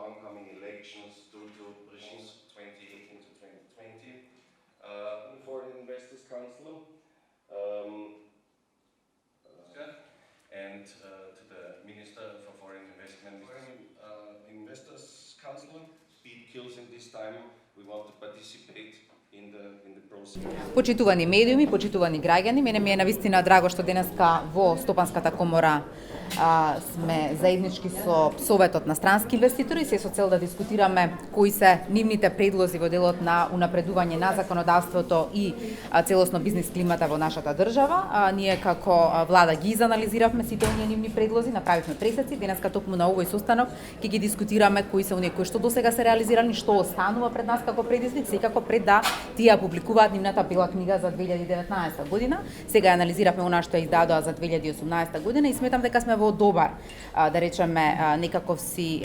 oncoming elections due to Brzezin's 2018 to 2020 Foreign Investors Council, and to the Minister for Foreign Investment. Investors Council, Pete Kilson this time. We want to participate in the process. Почитувани медиуми, почитувани граѓани, мене ми е навистина драго што денеска во Стопанската комора сме заеднички со Советот на странски инвеститори, се со цел да дискутираме кои се нивните предлози во делот на унапредување на законодавството и целосно бизнис климата во нашата држава. Ние како влада ги изанализиравме сите оние нивни предлози, направивме пресеци, денеска токму на овој состанок ќе ги дискутираме кои се оние кои што досега се реализирани, што останува пред нас како предизвик, секако пред да тие публикуваат нивната бела книга за 2019 година. Сега анализиравме она што ја издадоа за 2018 година и сметам дека сме во добар, да речеме, некаков си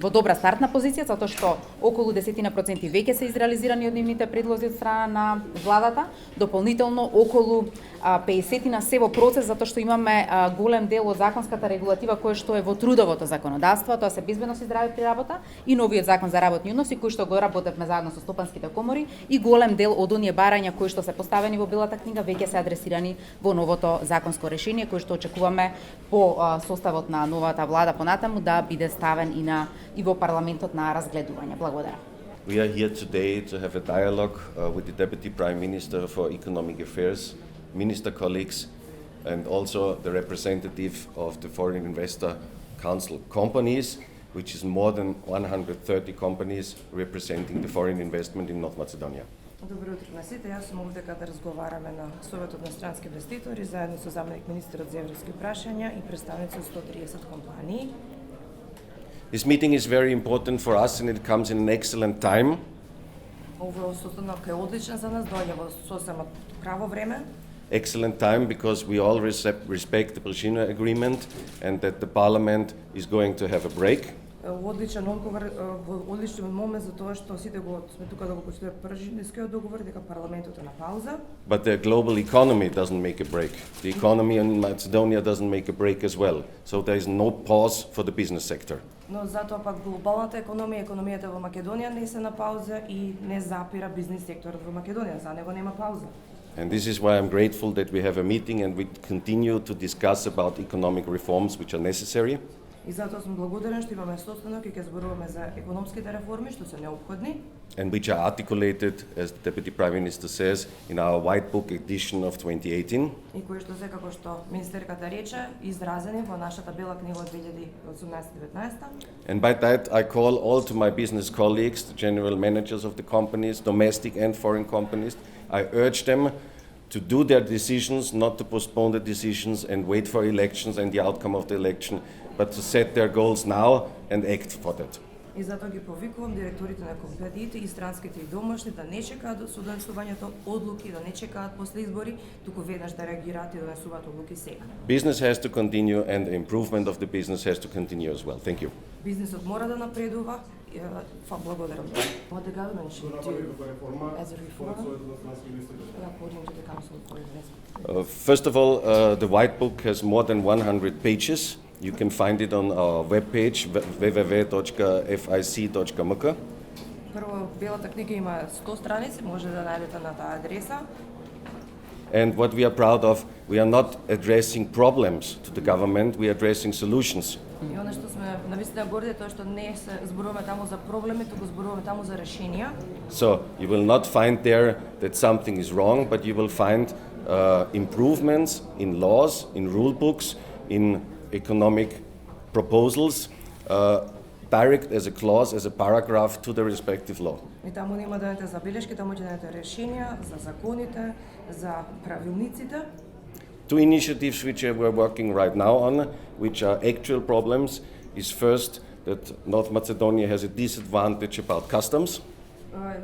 во добра стартна позиција, затоа што околу 10% веќе се изреализирани од нивните предлози од страна на владата, дополнително околу 50 се во процес, затоа што имаме голем дел од законската регулатива кој што е во трудовото законодавство, тоа се безбедност и здраве при работа и новиот закон за работни односи кој што го работевме заедно со стопанските комори и голем дел од оние барања кои што се поставени во белата книга веќе се адресирани во новото законско решение кој што очекуваме по составот на новата влада понатаму да биде ставен и во парламентот на разгледување. Благодарам. We are here today to have a dialogue with the Deputy Prime Minister for Economic Affairs, Minister colleagues, and also the representative of the Foreign Investor Council companies, which is more than 130 companies representing the foreign investment in North Macedonia. Добро утро на сите. Јас сум овде кога да разговараме на Советот на странски инвеститори заедно со заменик министерот за европски прашања и представници од 130 компании. This meeting is very important for us and it comes in an excellent time. Овој состанок е одличен за нас, доаѓа во сосема право време. Excellent time because we all respect the Brezina agreement and that the parliament is going to have a break. Одличен одговор, во одличен момент за тоа што сите го сме тука да го почитуваме Брезинскиот договор дека парламентот е на пауза. But the global economy doesn't make a break. The economy in Macedonia doesn't make a break as well. So there is no pause for the business sector. Но затоа пак глобалната економија, економијата во Македонија не се на пауза и не запира бизнис секторот во Македонија, за него нема пауза. And this is why I'm grateful that we have a meeting and we continue to discuss about economic reforms which are necessary. И затоа сум благодарен што имаме состанок и ќе зборуваме за економските реформи што се неопходни. And which are articulated, as the Deputy Prime Minister says, in our White Book edition of 2018. И кои што се како што министерката рече, изразени во нашата бела книга од 2018-19. And by that I call all to my business colleagues, the general managers of the companies, domestic and foreign companies, I urge them to do their decisions, not to postpone the decisions and wait for elections and the outcome of the election, but to set their goals now and act for that. И затоа ги повикувам директорите на компаниите и странските и домашни да не чекаат со донесувањето одлуки, да не чекаат после избори, туку веднаш да реагираат и да донесуваат одлуки сега. Business has to continue and the improvement of the business has to continue as well. Thank you. Бизнисот мора да напредува. Благодарам. What the government should do as a reform according to the Council for Investment. First of all, the White Book has more than 100 pages. You can find it on our webpage www.fic.mk. Прво, белата книга има 100 страници, може да најдете на таа адреса. And what we are proud of, we are not addressing problems to the government, we are addressing solutions. И оно што сме навистина горди е тоа што не се зборуваме таму за проблеми, туку зборуваме таму за решенија. So you will not find there that something is wrong, but you will find improvements in laws, in rule books, in economic proposals, direct as a clause, as a paragraph to the respective law. И таму нема да најдете забелешки, таму ќе најдете решенија за законите, за правилниците. Two initiatives which we're working right now on, which are actual problems, is first that North Macedonia has a disadvantage about customs.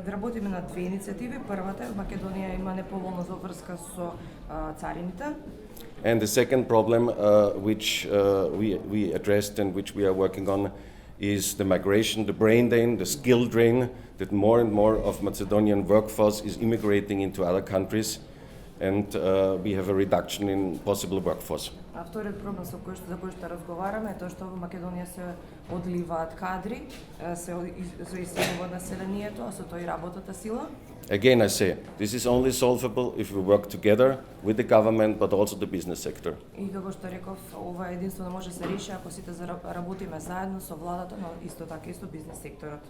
Работиме на две инициативи. Првата е Македонија има неповолна врска со царините. And the second problem which we addressed and which we are working on is the migration, the brain drain, the skill drain, that more and more of Macedonian workforce is immigrating into other countries. and we have a reduction in possible workforce. А вториот проблем за кој што разговараме е тоа што во Македонија се одливаат кадри, се иселува населението, а со тоа и работната сила. Again, I say, this is only solvable if we work together with the government, but also the business sector. И како што реков, ова единствено може да се реши ако сите работиме заедно со владата, но исто така и со бизнес секторот.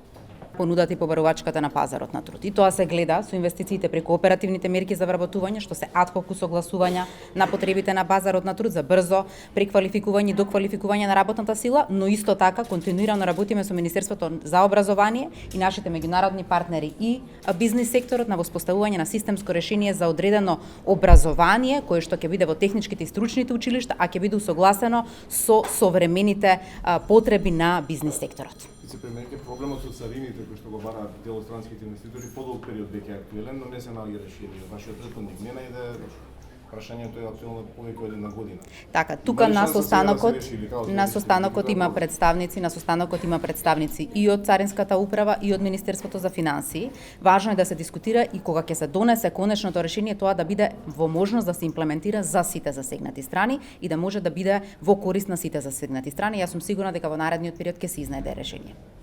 Понудата и побарувачката на пазарот на труд. И тоа се гледа со инвестициите преку оперативните мерки за вработување, што се адхок усогласувања на потребите на пазарот на труд за брзо преквалификување и доквалификување на работната сила, но исто така континуирано работиме со Министерството за образование и нашите меѓународни партнери и бизнис секторот на воспоставување на системско решение за одредено образование кое што ќе биде во техничките и стручните училишта, а ќе биде усогласено со современите потреби на бизнис секторот. Вице-премиерке, проблемот со царините кои што го бараат делостранските инвеститори подолг период веќе е актуелен, но не се наоѓа решение. Вашиот претходник не најде прашањето е актуелно повеќе од една година. Така, тука на состанокот има представници и од Царинската управа и од Министерството за финансии. Важно е да се дискутира и кога ќе се донесе конечното решение тоа да биде во можност да се имплементира за сите засегнати страни и да може да биде во корист на сите засегнати страни. Јас сум сигурна дека во наредниот период ќе се изнајде решение.